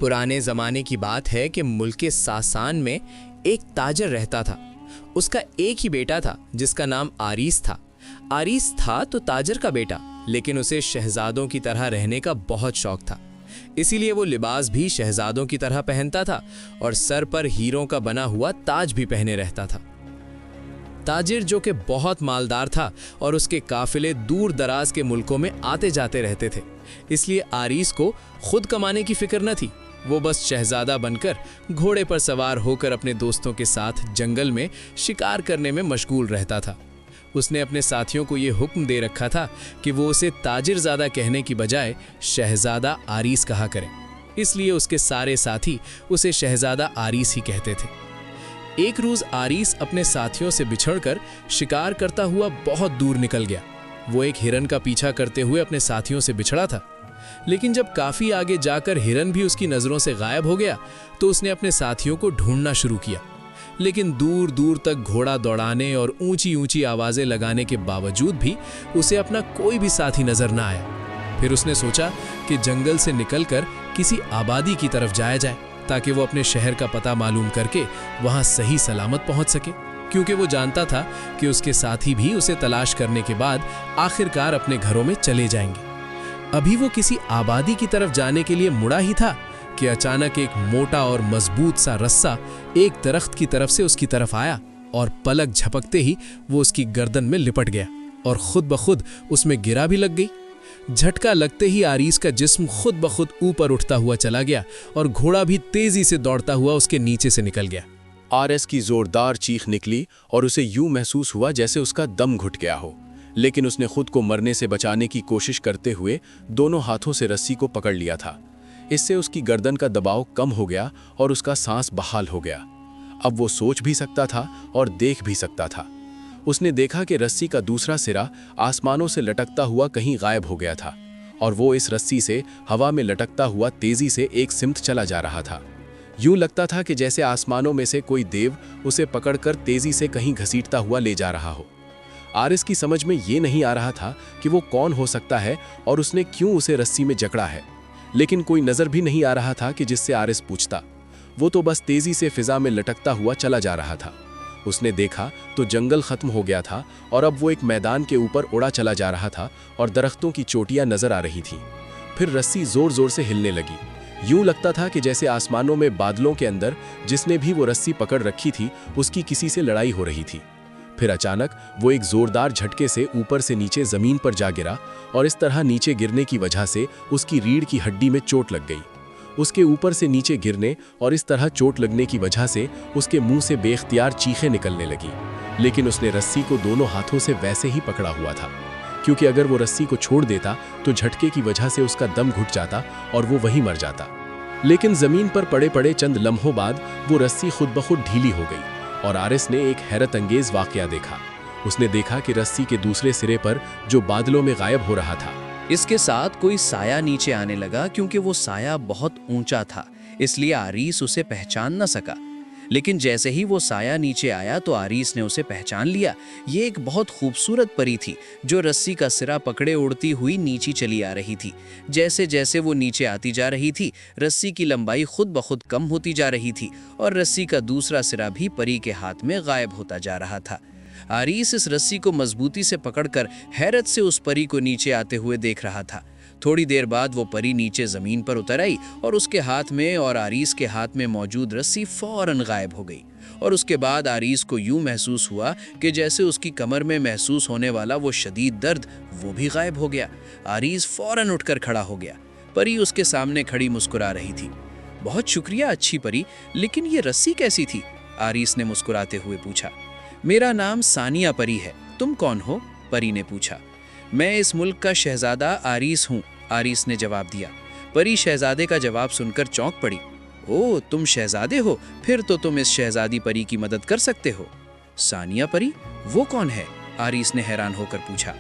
पुराने ज़माने की बात है कि मुल्क सासान में एक ताजर रहता था। उसका एक ही बेटा था जिसका नाम आरीस था। आरीस था तो ताजर का बेटा, लेकिन उसे शहजादों की तरह रहने का बहुत शौक था। इसीलिए वो लिबास भी शहजादों की तरह पहनता था और सर पर हीरों का बना हुआ ताज भी पहने रहता था। ताजिर जो कि बहुत मालदार था और उसके काफिले दूर दराज के मुल्कों में आते जाते रहते थे, इसलिए आरीस को खुद कमाने की फिक्र न थी। वो बस शहजादा बनकर घोड़े पर सवार होकर अपने दोस्तों के साथ जंगल में शिकार करने में मशगूल रहता था। उसने अपने साथियों को ये हुक्म दे रखा था कि वो उसे ताजिरजादा कहने की बजाय शहजादा आरीस कहा करें, इसलिए उसके सारे साथी उसे शहजादा आरीस ही कहते थे। एक रोज आरीस अपने साथियों से बिछड़कर शिकार करता हुआ बहुत दूर निकल गया। वो एक हिरन का पीछा करते हुए अपने साथियों से बिछड़ा था, लेकिन जब काफी आगे जाकर हिरन भी उसकी नजरों से गायब हो गया तो उसने अपने साथियों को ढूंढना शुरू किया। लेकिन दूर दूर तक घोड़ा दौड़ाने और ऊंची ऊंची आवाजें लगाने के बावजूद भी उसे अपना कोई भी साथी नजर ना आया। फिर उसने सोचा कि जंगल से निकलकर किसी आबादी की तरफ जाया जाए ताकि वो अपने शहर का पता मालूम करके वहां सही सलामत पहुंच सके, क्योंकि वो जानता था कि उसके साथी भी उसे तलाश करने के बाद आखिरकार अपने घरों में चले जाएंगे। अभी वो किसी आबादी की तरफ जाने के लिए मुड़ा ही था कि अचानक एक मोटा और मजबूत सा रस्सा एक दरख्त की तरफ से उसकी तरफ आया और पलक झपकते ही वो उसकी गर्दन में लिपट गया और खुद ब खुद उसमें गिरा भी लग गई। झटका लगते ही आरीस का जिस्म खुद ब खुद ऊपर उठता हुआ चला गया और घोड़ा भी तेजी से दौड़ता हुआ उसके नीचे से निकल गया। आरएस की जोरदार चीख निकली और उसे यूं महसूस हुआ जैसे उसका दम घुट गया हो, लेकिन उसने खुद को मरने से बचाने की कोशिश करते हुए दोनों हाथों से रस्सी को पकड़ लिया था। इससे उसकी गर्दन का दबाव कम हो गया और उसका सांस बहाल हो गया। अब वो सोच भी सकता था और देख भी सकता था। उसने देखा कि रस्सी का दूसरा सिरा आसमानों से लटकता हुआ कहीं गायब हो गया था और वो इस रस्सी से हवा में लटकता हुआ तेजी से एक सिमत चला जा रहा था। यूं लगता था कि जैसे आसमानों में से कोई देव उसे पकड़कर तेजी से कहीं घसीटता हुआ ले जा रहा हो। आरिस की समझ में ये नहीं आ रहा था कि वो कौन हो सकता है और उसने क्यों उसे रस्सी में जकड़ा है, लेकिन कोई नजर भी नहीं आ रहा था कि जिससे आरिस पूछता। वो तो बस तेजी से फिजा में लटकता हुआ चला जा रहा था। उसने देखा तो जंगल खत्म हो गया था और अब वो एक मैदान के ऊपर उड़ा चला जा रहा था और दरख्तों की चोटियां नजर आ रही थीं। फिर रस्सी जोर जोर से हिलने लगी। यूं लगता था कि जैसे आसमानों में बादलों के अंदर जिसने भी वो रस्सी पकड़ रखी थी उसकी किसी से लड़ाई हो रही थी। फिर अचानक वो एक जोरदार झटके से ऊपर से नीचे जमीन पर जा गिरा और इस तरह नीचे गिरने की वजह से उसकी रीढ़ की हड्डी में चोट लग गई। उसके ऊपर से नीचे गिरने और इस तरह चोट लगने की वजह से उसके मुंह से बेख्तियार चीखें निकलने लगी, लेकिन उसने रस्सी को दोनों हाथों से वैसे ही पकड़ा हुआ था, क्योंकि अगर वो रस्सी को छोड़ देता तो झटके की वजह से उसका दम घुट जाता और वो वहीं मर जाता। लेकिन जमीन पर पड़े पड़े चंद लम्हों बाद वो रस्सी खुद ब खुद ढीली हो गई और आरिस ने एक हैरत अंगेज वाकया देखा। उसने देखा कि रस्सी के दूसरे सिरे पर जो बादलों में गायब हो रहा था, इसके साथ कोई साया नीचे आने लगा। क्योंकि वो साया बहुत ऊंचा था, इसलिए आरीस उसे पहचान न सका। लेकिन जैसे ही वो साया नीचे आया तो आरीस ने उसे पहचान लिया। ये एक बहुत खूबसूरत परी थी जो रस्सी का सिरा पकड़े उड़ती हुई नीचे चली आ रही थी। जैसे जैसे वो नीचे आती जा रही थी, रस्सी की लंबाई खुद ब खुद कम होती जा रही थी और रस्सी का दूसरा सिरा भी परी के हाथ में गायब होता जा रहा था। आरीस इस रस्सी को मजबूती से पकड़कर हैरत से उस परी को नीचे आते हुए देख रहा था। थोड़ी देर बाद वो परी नीचे जमीन पर उतर आई और उसके हाथ में और आरीस के हाथ में मौजूद रस्सी फौरन गायब हो गई। और उसके बाद आरीस को यूं महसूस हुआ कि जैसे उसकी कमर में महसूस होने वाला वो शदीद दर्द वो भी गायब हो गया। आरीस फौरन उठकर खड़ा हो गया। परी उसके सामने खड़ी मुस्कुरा रही थी। बहुत शुक्रिया अच्छी परी, लेकिन ये रस्सी कैसी थी? आरीस ने मुस्कुराते हुए पूछा। मेरा नाम सानिया परी है, तुम कौन हो? परी ने पूछा। मैं इस मुल्क का शहजादा आरीस हूँ, आरीस ने जवाब दिया। परी शहजादे का जवाब सुनकर चौंक पड़ी। ओह, तुम शहजादे हो? फिर तो तुम इस शहजादी परी की मदद कर सकते हो। सानिया परी? वो कौन है? आरीस ने हैरान होकर पूछा।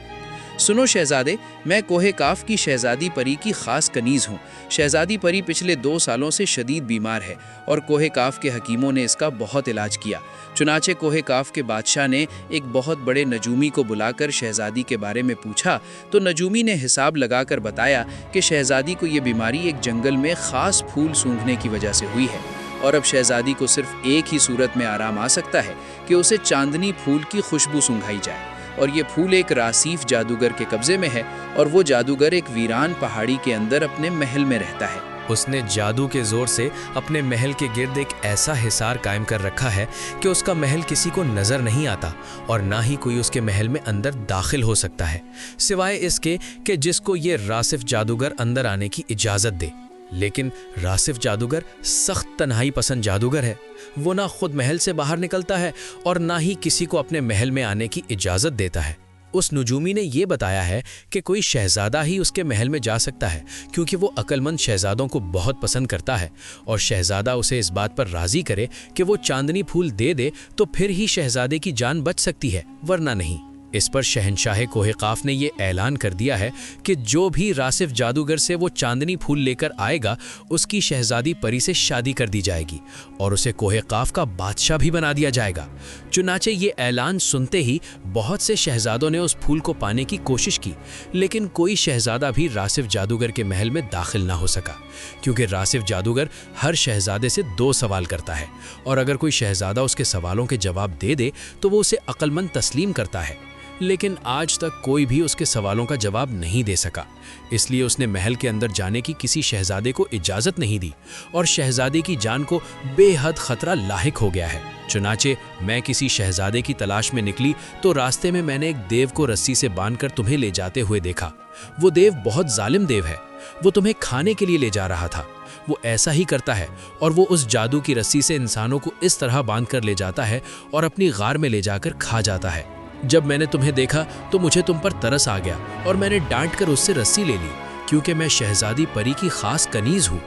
सुनो शहजादे, मैं कोहे काफ की शहजादी परी की खास कनीज हूँ। शहजादी परी पिछले 2 सालों से शदीद बीमार है और कोहे काफ के हकीमों ने इसका बहुत इलाज किया। चुनाचे कोहे काफ के बादशाह ने एक बहुत बड़े नजूमी को बुलाकर शहजादी के बारे में पूछा तो नजूमी ने हिसाब लगाकर बताया कि शहजादी को ये बीमारी एक जंगल में खास फूल सूंघने की वजह से हुई है और अब शहजादी को सिर्फ एक ही सूरत में आराम आ सकता है कि उसे चांदनी फूल की खुशबू सूंघाई जाए। और ये फूल एक रासीफ जादूगर के कब्जे में है और वो जादूगर एक वीरान पहाड़ी के अंदर अपने महल में रहता है। उसने जादू के जोर से अपने महल के गिर्द एक ऐसा हिसार कायम कर रखा है कि उसका महल किसी को नजर नहीं आता और ना ही कोई उसके महल में अंदर दाखिल हो सकता है, सिवाय इसके कि जिसको ये रासिफ जादूगर अंदर आने की इजाजत दे। लेकिन रासिफ जादूगर सख्त तन्हाई पसंद जादूगर है। वो ना खुद महल से बाहर निकलता है और ना ही किसी को अपने महल में आने की इजाजत देता है। उस नजूमी ने यह बताया है कि कोई शहजादा ही उसके महल में जा सकता है, क्योंकि वो अक्लमंद शहजादों को बहुत पसंद करता है और शहजादा उसे इस बात पर राजी करे कि वो चांदनी फूल दे दे तो फिर ही शहजादे की जान बच सकती है, वरना नहीं। इस पर शहंशाह कोहे काफ ने यह ऐलान कर दिया है कि जो भी रासिफ जादूगर से वो चांदनी फूल लेकर आएगा उसकी शहजादी परी से शादी कर दी जाएगी और उसे कोहे काफ का बादशाह भी बना दिया जाएगा। चुनाचे ये ऐलान सुनते ही बहुत से शहजादों ने उस फूल को पाने की कोशिश की, लेकिन कोई शहजादा भी रासिफ जादूगर के महल में दाखिल ना हो सका, क्योंकि रासिफ जादूगर हर शहजादे से 2 सवाल करता है और अगर कोई शहजादा उसके सवालों के जवाब दे दे तो वो उसे अक्लमंद तस्लीम करता है। लेकिन आज तक कोई भी उसके सवालों का जवाब नहीं दे सका, इसलिए उसने महल के अंदर जाने की किसी शहजादे को इजाज़त नहीं दी और शहजादे की जान को बेहद खतरा लाहिक हो गया है। चुनाचे मैं किसी शहजादे की तलाश में निकली तो रास्ते में मैंने एक देव को रस्सी से बांधकर तुम्हें ले जाते हुए देखा। वो देव बहुत जालिम देव है। वो तुम्हें खाने के लिए ले जा रहा था। वो ऐसा ही करता है और वो उस जादू की रस्सी से इंसानों को इस तरह बांध कर ले जाता है और अपनी गार में ले जाकर खा जाता है। जब मैंने तुम्हें देखा तो मुझे तुम पर तरस आ गया और मैंने डांट कर उससे रस्सी ले ली, क्योंकि मैं शहजादी परी की खास कनीज हूँ।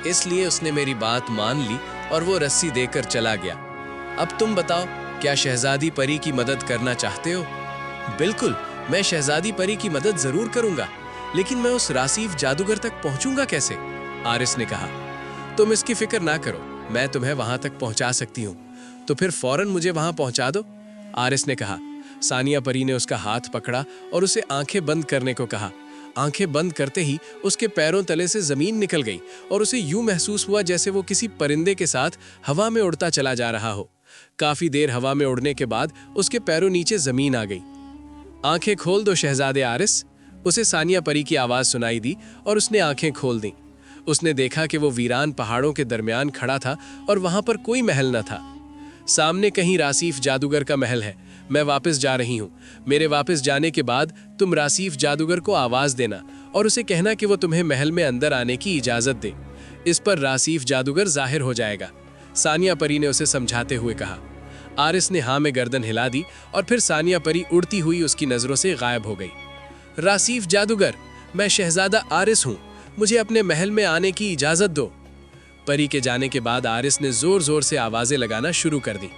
इसलिए उसने मेरी बात मान ली और वो रस्सी देकर चला गया। अब तुम बताओ, क्या शहजादी परी की मदद करना चाहते हो? बिल्कुल, मैं शहजादी परी की मदद जरूर करूंगा, लेकिन मैं उस रासीफ जादूगर तक पहुंचूंगा कैसे? आरिस ने कहा। तुम इसकी फिक्र ना करो, मैं तुम्हें वहां तक पहुंचा सकती हूँ, तो फिर फौरन मुझे वहां पहुंचा दो, आरिस ने कहा। सानिया परी ने उसका हाथ पकड़ा और उसे आंखें बंद करने को कहा। आंखें बंद करते ही उसके पैरों तले से जमीन निकल गई और उसे यूं महसूस हुआ जैसे वो किसी परिंदे के साथ हवा में उड़ता चला जा रहा हो। काफी देर हवा में उड़ने के बाद उसके पैरों नीचे जमीन आ गई। आंखें खोल दो शहजादे आरिस, उसे सानिया परी की आवाज सुनाई दी और उसने आंखें खोल दी। उसने देखा कि वो वीरान पहाड़ों के दरमियान खड़ा था और वहां पर कोई महल न था। सामने कहीं रासीफ जादूगर का महल है। मैं वापस जा रही हूँ। मेरे वापस जाने के बाद तुम रासीफ जादूगर को आवाज देना और उसे कहना कि वो तुम्हें महल में अंदर आने की इजाजत दे। इस पर रासीफ जादूगर जाहिर हो जाएगा, सानिया परी ने उसे समझाते हुए कहा। आरिस ने हाँ में गर्दन हिला दी और फिर सानिया परी उड़ती हुई उसकी नजरों से गायब हो गई। रासीफ जादूगर, मैं शहजादा आरिस हूँ, मुझे अपने महल में आने की इजाजत दो। परी के जाने के बाद आरिस ने जोर जोर से आवाजें लगाना शुरू कर दी।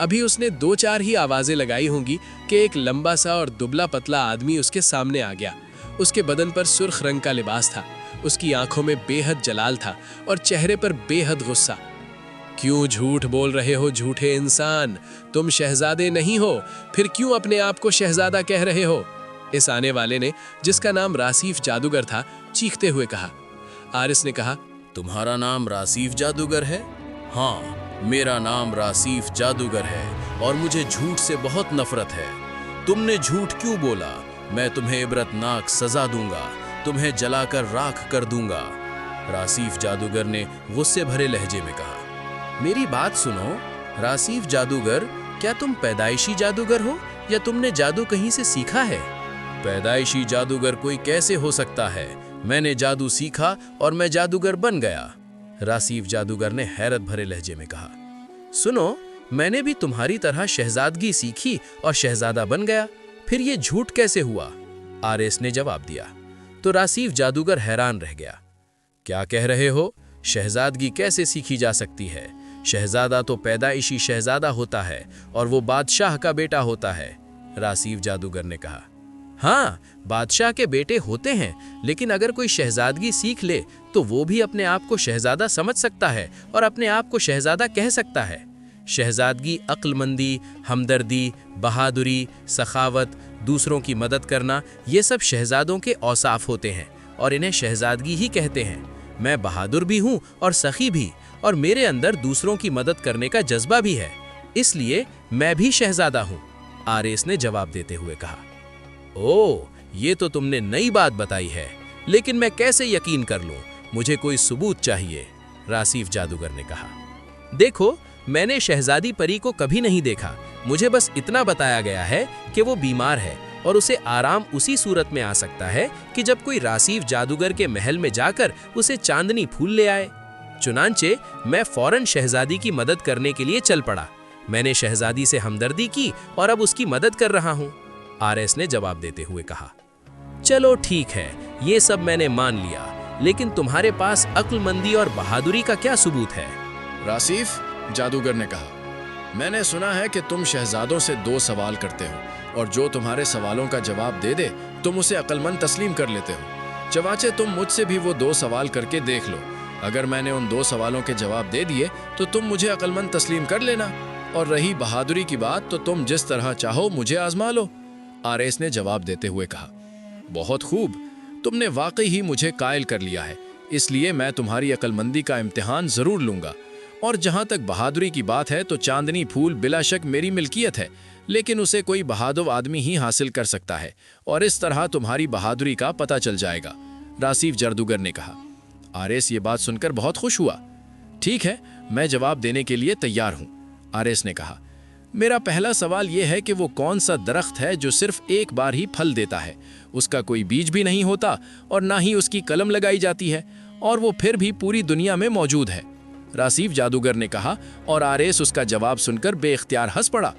अभी उसने 2-4 ही आवाजें लगाई होंगी कि एक लंबा सा और दुबला पतला आदमी उसके सामने आ गया। उसके बदन पर सुर्ख रंग का लिबास था, उसकी आंखों में बेहद जलाल था और चेहरे पर बेहद गुस्सा। क्यों झूठ बोल रहे हो झूठे इंसान? तुम शहजादे नहीं हो, फिर क्यों अपने आप को शहजादा कह रहे हो? इस आने वाले ने, जिसका नाम रासीफ जादूगर था, चीखते हुए कहा। आरिस ने कहा, तुम्हारा नाम रासीफ जादूगर है? हाँ, मेरा नाम रासीफ जादूगर है और मुझे झूठ से बहुत नफरत है। तुमने झूठ क्यों बोला? मैं तुम्हें इबरतनाक सजा दूंगा, तुम्हें जलाकर राख कर दूंगा, रासीफ जादूगर ने गुस्से भरे लहजे में कहा। मेरी बात सुनो रासीफ जादूगर, क्या तुम पैदाइशी जादूगर हो या तुमने जादू कहीं से सीखा है? पैदाइशी जादूगर कोई कैसे हो सकता है? मैंने जादू सीखा और मैं जादूगर बन गया, रासीफ जादूगर ने हैरत भरे लहजे में कहा। सुनो, मैंने भी तुम्हारी तरह शहजादगी सीखी और शहजादा बन गया, फिर ये झूठ कैसे हुआ? आरिस ने जवाब दिया। तो रासीफ जादूगर हैरान रह गया। क्या कह रहे हो? शहजादगी कैसे सीखी जा सकती है? शहजादा तो पैदाइशी शहजादा होता है और वो बादशाह का बेटा होता है, रासीफ जादूगर ने कहा। हाँ, बादशाह के बेटे होते हैं, लेकिन अगर कोई शहजादगी सीख ले तो वो भी अपने आप को शहजादा समझ सकता है और अपने आप को शहजादा कह सकता है। शहजादगी अक्लमंदी, हमदर्दी, बहादुरी, सखावत, दूसरों की मदद करना, ये सब शहजादों के औसाफ होते हैं और इन्हें शहजादगी ही कहते हैं। मैं बहादुर भी हूँ और सखी भी, और मेरे अंदर दूसरों की मदद करने का जज्बा भी है, इसलिए मैं भी शहजादा हूँ, आरेस ने जवाब देते हुए कहा। ओह, ये तो तुमने नई बात बताई है, लेकिन मैं कैसे यकीन कर लूं? मुझे कोई सबूत चाहिए, रासीफ जादूगर ने कहा। देखो, मैंने शहजादी परी को कभी नहीं देखा, मुझे बस इतना बताया गया है कि वो बीमार है और उसे आराम उसी सूरत में आ सकता है कि जब कोई रासीफ जादूगर के महल में जाकर उसे चांदनी फूल ले आए। चुनांचे मैं फौरन शहजादी की मदद करने के लिए चल पड़ा। मैंने शहजादी से हमदर्दी की और अब उसकी मदद कर रहा हूँ, आरएस ने जवाब देते हुए कहा। चलो ठीक है, ये सब मैंने मान लिया, लेकिन तुम्हारे पास अक्लमंदी और बहादुरी का क्या सबूत है? रासीफ, जादूगर ने कहा, मैंने सुना है कि तुम शहजादों से 2 सवाल करते हो और जो तुम्हारे सवालों का जवाब दे दे तुम उसे अक्लमंद तस्लीम कर लेते हो। चवाचे तुम मुझसे भी वो 2 सवाल करके देख लो। अगर मैंने उन 2 सवालों के जवाब दे दिए तो तुम मुझे अक्लमंद तस्लीम कर लेना, और रही बहादुरी की बात तो तुम जिस तरह चाहो मुझे आजमा लो, आरएस ने जवाब देते हुए कहा। बहुत खूब, तुमने वाकई ही मुझे कायल कर लिया है, इसलिए मैं तुम्हारी अक्लमंदी का इम्तिहान जरूर लूंगा। और जहां तक बहादुरी की बात है तो चांदनी फूल बिलाशक मेरी मिल्कियत है, लेकिन उसे कोई बहादुर आदमी ही हासिल कर सकता है, और इस तरह तुम्हारी बहादुरी का पता चल जाएगा, रासीफ जादूगर ने कहा। आरएस ये बात सुनकर बहुत खुश हुआ। ठीक है, मैं जवाब देने के लिए तैयार हूं, आरएस ने कहा। मेरा पहला सवाल यह है कि वो कौन सा दरख्त है जो सिर्फ एक बार ही फल देता है, उसका कोई बीज भी नहीं होता और ना ही उसकी कलम लगाई जाती है, और वो फिर भी पूरी दुनिया में मौजूद है, रासीफ जादूगर ने कहा। और आरएस उसका जवाब सुनकर बेख्तियार हंस पड़ा।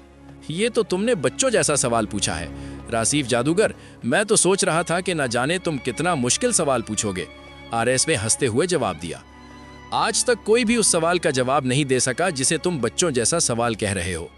ये तो तुमने बच्चों जैसा सवाल पूछा है, रासीफ जादूगर। मैं तो सोच रहा था कि न जाने तुम कितना मुश्किल सवाल पूछोगे, आरएस ने हंसते हुए जवाब दिया। आज तक कोई भी उस सवाल का जवाब नहीं दे सका जिसे तुम बच्चों जैसा सवाल कह रहे हो।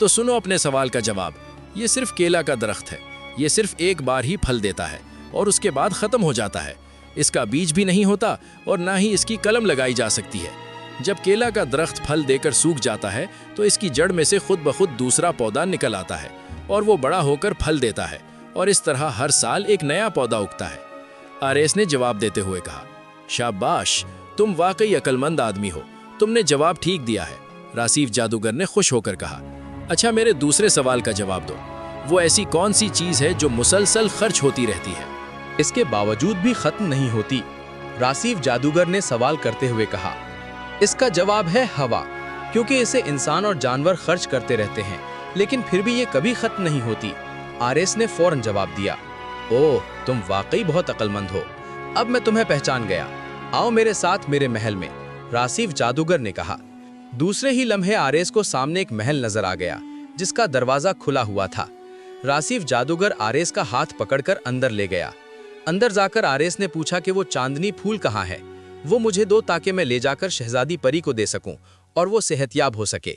तो सुनो अपने सवाल का जवाब। ये सिर्फ केला का दरख्त है, ये सिर्फ एक बार ही फल देता है और उसके बाद खत्म हो जाता है। इसका बीज भी नहीं होता और ना ही इसकी कलम लगाई जा सकती है। जब केला का दरख्त फल देकर सूख जाता है तो इसकी जड़ में से खुद ब खुद दूसरा पौधा निकल आता है और वो बड़ा होकर फल देता है, और इस तरह हर साल एक नया पौधा उगता है, आरएस ने जवाब देते हुए कहा। शाबाश, तुम वाकई अक्लमंद आदमी हो, तुमने जवाब ठीक दिया है, रासीफ जादूगर ने खुश होकर कहा। अच्छा, मेरे दूसरे सवाल का जवाब दो। वो ऐसी कौन सी चीज है जो मुसलसल खर्च होती रहती है, इसके बावजूद भी खत्म नहीं होती, रासीफ जादूगर ने सवाल करते हुए कहा। इसका जवाब है हवा, क्योंकि इसे इंसान और जानवर खर्च करते रहते हैं, लेकिन फिर भी ये कभी खत्म नहीं होती, आरएस ने फौरन जवाब दिया। ओह, तुम वाकई बहुत अक्लमंद हो, अब मैं तुम्हें पहचान गया, आओ मेरे साथ मेरे महल में, रासीफ जादूगर ने कहा। दूसरे ही लम्हे आरएस को सामने एक महल नजर आ गया जिसका दरवाजा खुला हुआ था। रासीफ जादूगर आरएस का हाथ पकड़कर अंदर ले गया। अंदर जाकर आरएस ने पूछा कि वो चांदनी फूल कहाँ है। वो मुझे दो ताकि मैं ले जाकर शहजादी परी को दे सकूं और वो सेहतयाब हो सके।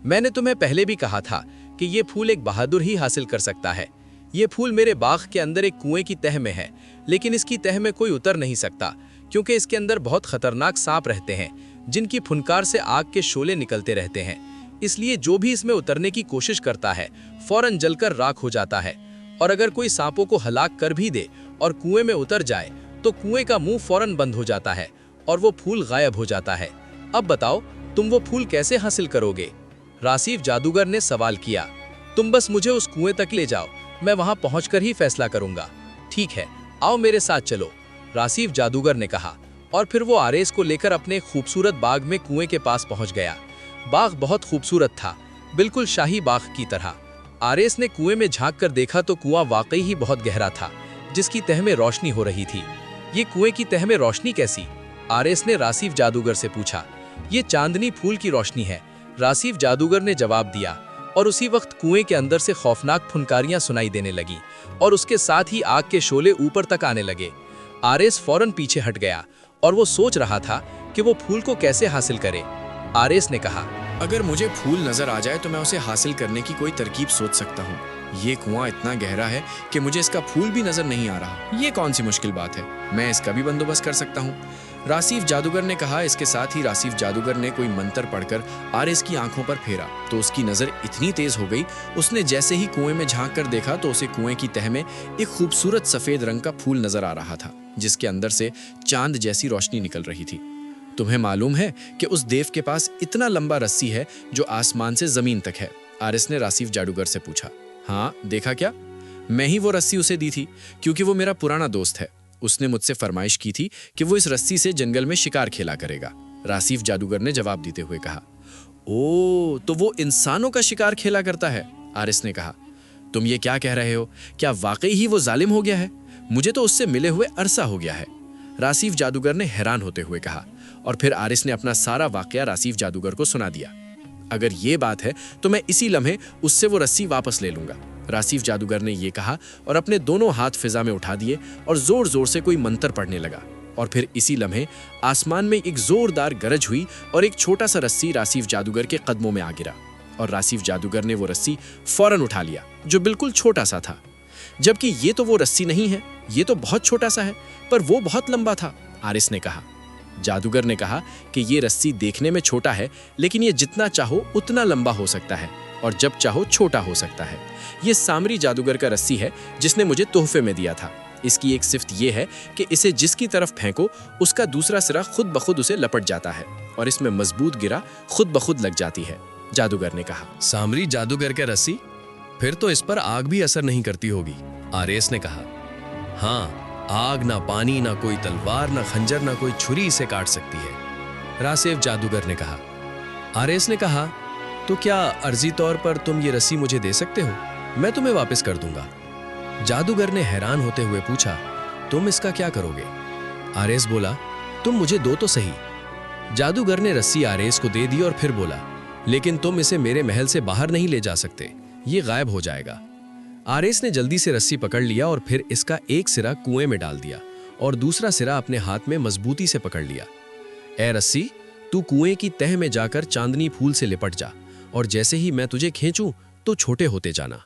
मैंने तुम्हें पहले भी कहा था कि ये फूल एक बहादुर ही हासिल कर सकता है। ये फूल मेरे बाग के अंदर एक कुएं की तह में है, लेकिन इसकी तह में कोई उतर नहीं सकता क्योंकि इसके अंदर बहुत खतरनाक सांप रहते हैं जिनकी फुनकार से आग के शोले निकलते रहते हैं। इसलिए जो भी इसमें उतरने की कोशिश करता है फौरन जलकर राख हो जाता है, और अगर कोई सांपों को हलाक कर भी दे और कुएं में उतर जाए तो कुएं का मुंह फौरन बंद हो जाता है और वो फूल गायब हो जाता है। अब बताओ तुम वो फूल कैसे हासिल करोगे? रासीफ जादूगर ने सवाल किया। तुम बस मुझे उस कुएं तक ले जाओ, मैं वहां पहुंचकर ही फैसला करूंगा। ठीक है, आओ मेरे साथ चलो, रासीफ जादूगर ने कहा। और फिर वो आरएस को लेकर अपने खूबसूरत बाग में कुएं के पास पहुंच गया। बाग बहुत खूबसूरत था, बिल्कुल शाही बाग की तरह। आरएस ने कुएं में झांक कर देखा तो कुआं वाकई ही बहुत गहरा था, जिसकी तह में रोशनी हो रही थी। ये कुएं की तह में रोशनी कैसी? आरएस ने रासीफ जादूगर से पूछा। ये चांदनी फूल की रोशनी है, रासीफ जादूगर ने जवाब दिया। और उसी वक्त कुएं के अंदर से खौफनाक फुनकारियां सुनाई देने लगी और उसके साथ ही आग के शोले ऊपर तक आने लगे। आरएस फौरन पीछे हट गया और वो सोच रहा था कि वो फूल को कैसे हासिल करे। आरएस ने कहा, अगर मुझे फूल नजर आ जाए तो मैं उसे हासिल करने की कोई तरकीब सोच सकता हूँ। ये कुआं इतना गहरा है कि मुझे इसका फूल भी नजर नहीं आ रहा। ये कौन सी मुश्किल बात है, मैं इसका भी बंदोबस्त कर सकता हूँ। रासीफ जादूगर ने कहा। इसके साथ ही रासीफ जादूगर ने कोई मंत्र पढ़कर आरिस की आंखों पर फेरा तो उसकी नजर इतनी तेज हो गई, उसने जैसे ही कुएं में झांक कर देखा तो उसे कुएं की तह में एक खूबसूरत सफेद रंग का फूल नजर आ रहा था, जिसके अंदर से चांद जैसी रोशनी निकल रही थी। तुम्हें मालूम है कि उस देव के पास इतना लंबा रस्सी है जो आसमान से जमीन तक है? आरिस ने रासीफ जादूगर से पूछा। हाँ, देखा क्या? मैं ही वो रस्सी उसे दी थी, क्योंकि वो मेरा पुराना दोस्त है। उसने मुझसे फरमाइश की थी कि वो इस रस्सी से जंगल में शिकार खेला करेगा। रासीफ जादूगर ने जवाब देते हुए कहा। ओ, तो वो इंसानों का शिकार खेला करता है? आरिस ने कहा। तुम ये क्या कह रहे हो? क्या वाकई ही वो जालिम हो गया है? मुझे तो उससे मिले हुए अरसा हो गया है। रासीफ जादूगर ने हैरान होते हुए कहा। और फिर आरिस ने अपना सारा वाकया रासीफ जादूगर को सुना दिया। अगर ये बात है तो मैं इसी लम्हे उससे वो रस्सी वापस ले लूंगा, रासीफ जादूगर ने ये कहा और अपने दोनों हाथ फिजा में उठा दिए और जोर जोर से कोई मंत्र पढ़ने लगा। और फिर इसी लम्हे आसमान में एक जोरदार गरज हुई और एक छोटा सा रस्सी रासीफ जादूगर के कदमों में आ गिरा और रासीफ जादूगर ने वो रस्सी फौरन उठा लिया, जो बिल्कुल छोटा सा था। जबकि ये तो वो रस्सी नहीं है, ये तो बहुत छोटा सा है, पर वो बहुत लंबा था, आरिस ने कहा। जादूगर ने कहा कि ये रस्सी देखने में छोटा है, लेकिन ये जितना चाहो उतना लंबा हो सकता है और जब चाहो छोटा हो सकता है। ये सामरी जादूगर का रस्सी है जिसने मुझे तोहफे में दिया था। इसकी एक सिफ्त ये है कि इसे जिसकी तरफ फेंको उसका दूसरा सिरा खुद ब खुद उसे लपट जाता है और इसमें मजबूत गिरा खुद ब खुद लग जाती है, जादूगर ने कहा। सामरी जादूगर का रस्सी? फिर तो इस पर आग भी असर नहीं करती होगी, आरिस ने कहा। हाँ, आग ना पानी ना कोई तलवार ना खंजर ना कोई छुरी इसे काट सकती है, रासीफ जादूगर ने कहा। आरिस ने कहा, तो क्या अर्जी तौर पर तुम ये रस्सी मुझे दे सकते हो? मैं तुम्हें वापस कर दूंगा। जादूगर ने हैरान होते हुए पूछा, तुम इसका क्या करोगे? आरिस बोला, तुम मुझे दो तो सही। जादूगर ने रस्सी आरिस को दे दी और फिर बोला, लेकिन तुम इसे मेरे महल से बाहर नहीं ले जा सकते, ये गायब हो जाएगा। आरिस ने जल्दी से रस्सी पकड़ लिया और फिर इसका एक सिरा कुएं में डाल दिया और दूसरा सिरा अपने हाथ में मजबूती से पकड़ लिया। ए रस्सी, तू कुएं की तह में जाकर चांदनी फूल से लिपट जा और जैसे ही मैं तुझे खींचूं तो छोटे होते जाना,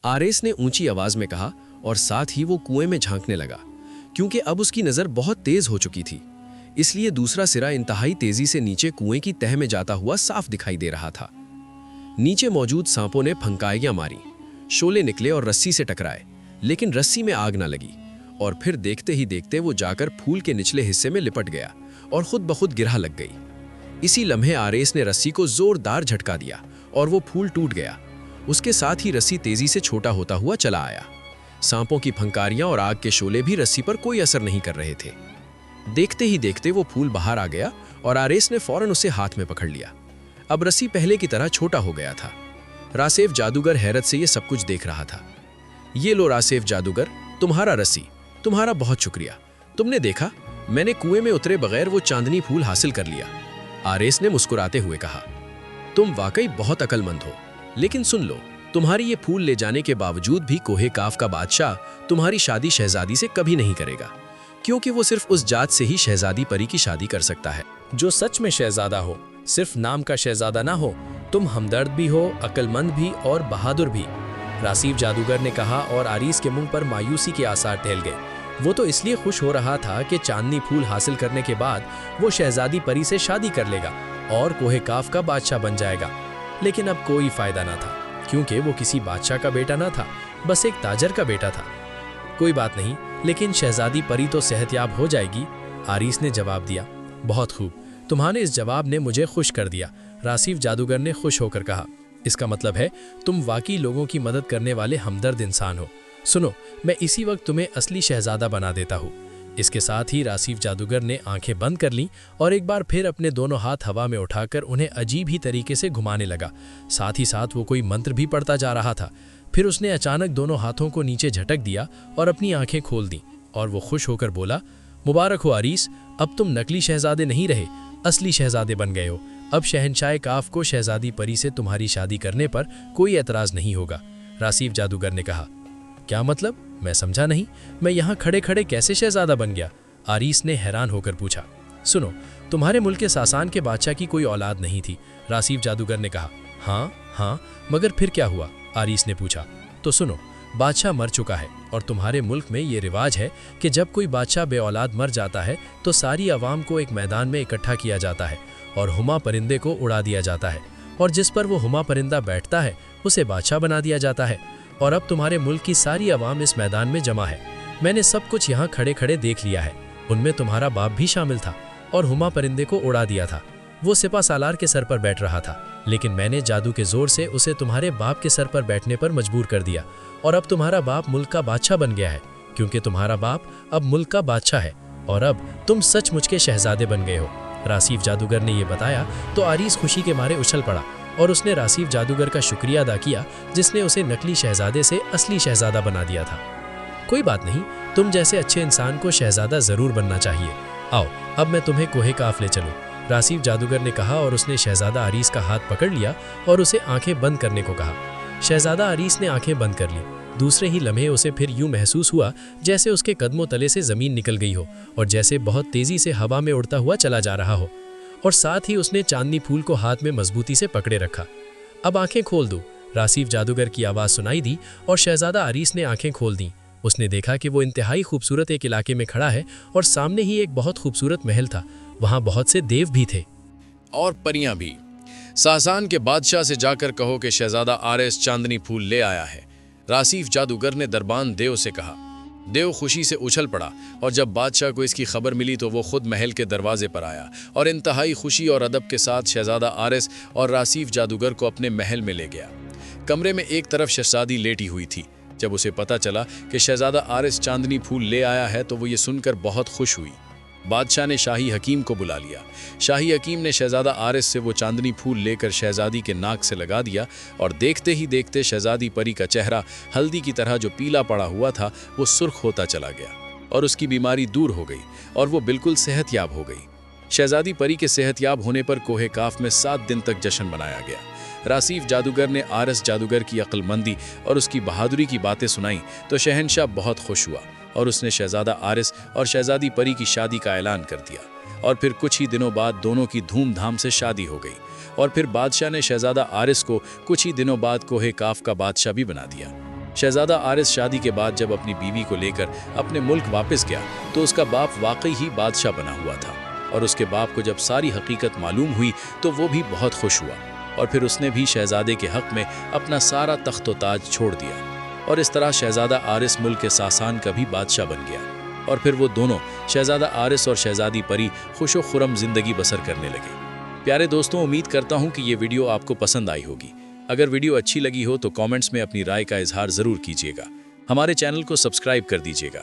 आरिस ने ऊंची आवाज में कहा और साथ ही वो कुएं में झांकने लगा। क्योंकि अब उसकी नजर बहुत तेज हो चुकी थी, इसलिए दूसरा सिरा इंतहाई तेजी से नीचे कुएं की तह में जाता हुआ साफ दिखाई दे रहा था। नीचे मौजूद सांपों ने फंकाइयां मारी, शोले निकले और रस्सी से टकराए, लेकिन रस्सी में आग न लगी और फिर देखते ही देखते वो जाकर फूल के निचले हिस्से में लिपट गया और खुद ब खुद गिरह लग गई। इसी लम्हे आरिस ने रस्सी को जोरदार झटका दिया और वो फूल टूट गया। उसके साथ ही रस्सी तेजी से छोटा होता हुआ चला आया। सांपों की फंकारियां और आग के शोले भी रस्सी पर कोई असर नहीं कर रहे थे। देखते ही देखते वो फूल बाहर आ गया और आरिस ने फौरन उसे हाथ में पकड़ लिया। अब रस्सी पहले की तरह छोटा हो गया था। रासीफ जादूगर हैरत से ये सब कुछ देख रहा था। ये लो रासीफ जादूगर, तुम्हारा रस्सी, तुम्हारा बहुत शुक्रिया। तुमने देखा, मैंने कुएं में उतरे बगैर वो चांदनी फूल हासिल कर लिया, आरिस ने मुस्कुराते हुए कहा। तुम वाकई बहुत अक्लमंद हो, लेकिन सुन लो, तुम्हारी ये फूल ले जाने के बावजूद भी कोहे काफ का बादशाह तुम्हारी शादी शहजादी से कभी नहीं करेगा, क्योंकि वो सिर्फ उस जात से ही शहजादी परी की शादी कर सकता है जो सच में शहजादा हो, सिर्फ नाम का शहजादा ना हो। तुम हमदर्द भी हो, अक्लमंद भी और बहादुर भी, रासीफ जादूगर ने कहा और आरिस के मुंह पर मायूसी के आसार टहल गए। वो तो इसलिए खुश हो रहा था कि चांदनी फूल हासिल करने के बाद वो शहजादी परी से शादी कर लेगा और कोहे काफ का बादशाह बन जाएगा। लेकिन अब कोई फायदा ना था, क्योंकि वो किसी बादशाह का बेटा ना था, बस एक ताजर का बेटा था। कोई बात नहीं, लेकिन शहजादी परी तो सेहतयाब हो जाएगी, आरिस ने जवाब दिया। बहुत खूब, तुम्हारे इस जवाब ने मुझे खुश कर दिया, रासीफ जादूगर ने खुश होकर कहा। इसका मतलब है तुम वाकई लोगों की मदद करने वाले हमदर्द इंसान हो। सुनो, मैं इसी वक्त तुम्हें असली शहजादा बना देता हूँ। इसके साथ ही रासीफ जादूगर ने आंखें बंद कर लीं और एक बार फिर अपने दोनों हाथ हवा में उठाकर उन्हें अजीब ही तरीके से घुमाने लगा। साथ ही साथ वो कोई मंत्र भी पढ़ता जा रहा था। फिर उसने अचानक दोनों हाथों को नीचे झटक दिया और अपनी आंखें खोल दी और वो खुश होकर बोला, मुबारक हो आरिस, अब तुम नकली शहजादे नहीं रहे, असली शहजादे बन गए हो। अब शहनशाह काफ को शहजादी परी से तुम्हारी शादी करने पर कोई एतराज नहीं होगा। रासीफ जादूगर ने कहा। क्या मतलब? मैं समझा नहीं, मैं यहाँ खड़े खड़े कैसे शहजादा बन गया? आरिस ने हैरान होकर पूछा। सुनो, तुम्हारे मुल्क के सासान के बादशाह की कोई औलाद नहीं थी। रासीफ जादूगर ने कहा। हाँ हाँ, मगर फिर क्या हुआ? आरीस ने पूछा। तो सुनो, बादशाह मर चुका है और तुम्हारे मुल्क में ये रिवाज है कि जब कोई बादशाह बे औलाद मर जाता है तो सारी आवाम को एक मैदान में इकट्ठा किया जाता है और हुमा परिंदे को उड़ा दिया जाता है, और जिस पर वो हुमा परिंदा बैठता है उसे बादशाह बना दिया जाता है। और अब तुम्हारे मुल्क की सारी आवाम इस मैदान में जमा है। मैंने सब कुछ यहाँ खड़े खड़े देख लिया है। उनमें तुम्हारा बाप भी शामिल था और हुमा परिंदे को उड़ा दिया था। वो सिपा सालार के सर पर बैठ रहा था, लेकिन मैंने जादू के जोर से उसे तुम्हारे बाप के सर पर बैठने पर मजबूर कर दिया, और अब तुम्हारा बाप मुल्क का बादशाह बन गया है, क्योंकि तुम्हारा बाप अब मुल्क का बादशाह है और अब तुम सचमुच के शहजादे बन गए हो। रासीफ जादूगर ने ये बताया तो आरीस खुशी के मारे उछल पड़ा और उसने रासीफ जादूगर का शुक्रिया अदा किया, जिसने उसे नकली शहजादे से असली शहजादा बना दिया था। कोई बात नहीं, तुम जैसे अच्छे इंसान को शहजादा जरूर बनना चाहिए। आओ, अब मैं तुम्हें कोहे काफ ले चलूं। रासीफ जादूगर ने कहा और उसने शहजादा आरीस का हाथ पकड़ लिया और उसे आंखें बंद करने को कहा। शहजादा आरीस ने आंखें बंद कर ली। दूसरे ही लम्हे उसे फिर यूं महसूस हुआ जैसे उसके कदमों तले से जमीन निकल गई हो और जैसे बहुत तेजी से हवा में उड़ता हुआ चला जा रहा हो, और साथ ही उसने चांदनी फूल को हाथ में मजबूती से पकड़े रखा। अब आंखें खोल दो, रासीफ जादूगर की आवाज़ सुनाई दी और शहजादा आरीस ने आंखें खोल दी। उसने देखा कि वो इंतहाई खूबसूरत एक इलाके में खड़ा है और सामने ही एक बहुत खूबसूरत महल था। वहाँ बहुत से देव भी थे और परियां भी। सासान के बादशाह से जाकर कहो कि शहजादा आरिस चांदनी फूल ले आया है। रासीफ जादूगर ने दरबान देव से कहा। देव खुशी से उछल पड़ा और जब बादशाह को इसकी खबर मिली तो वो खुद महल के दरवाजे पर आया और इंतहाई खुशी और अदब के साथ शहजादा आरिस और रासीफ जादूगर को अपने महल में ले गया। कमरे में एक तरफ शहजादी लेटी हुई थी। जब उसे पता चला कि शहजादा आरिस चांदनी फूल ले आया है तो वो ये सुनकर बहुत खुश हुई। बादशाह ने शाही हकीम को बुला लिया। शाही हकीम ने शहजादा आरिस से वो चांदनी फूल लेकर शहजादी के नाक से लगा दिया और देखते ही देखते शहजादी परी का चेहरा हल्दी की तरह जो पीला पड़ा हुआ था वो सुर्ख होता चला गया और उसकी बीमारी दूर हो गई और वो बिल्कुल सेहतयाब हो गई। शहजादी परी के सेहतयाब होने पर कोहे काफ में 7 दिन तक जश्न मनाया गया। रासीफ जादूगर ने आरिस जादूगर की अक्लमंदी और उसकी बहादुरी की बातें सुनाई तो शहंशाह बहुत खुश हुआ और उसने शहजादा आरिस और शहजादी परी की शादी का ऐलान कर दिया। और फिर कुछ ही दिनों बाद दोनों की धूमधाम से शादी हो गई और फिर बादशाह ने शहजादा आरिस को कुछ ही दिनों बाद कोहे काफ का बादशाह भी बना दिया। शहजादा आरिस शादी के बाद जब अपनी बीवी को लेकर अपने मुल्क वापस गया तो उसका बाप वाकई ही बादशाह बना हुआ था और उसके बाप को जब सारी हकीकत मालूम हुई तो वो भी बहुत खुश हुआ और फिर उसने भी शहजादे के हक में अपना सारा तख्त ताज छोड़ दिया और इस तरह शहजादा आरिस मुल्क के सासान का भी बादशाह बन गया। और फिर वो दोनों शहजादा आरिस और शहजादी परी खुशो खुरम जिंदगी बसर करने लगे। प्यारे दोस्तों, उम्मीद करता हूँ कि ये वीडियो आपको पसंद आई होगी। अगर वीडियो अच्छी लगी हो तो कमेंट्स में अपनी राय का इजहार ज़रूर कीजिएगा। हमारे चैनल को सब्सक्राइब कर दीजिएगा।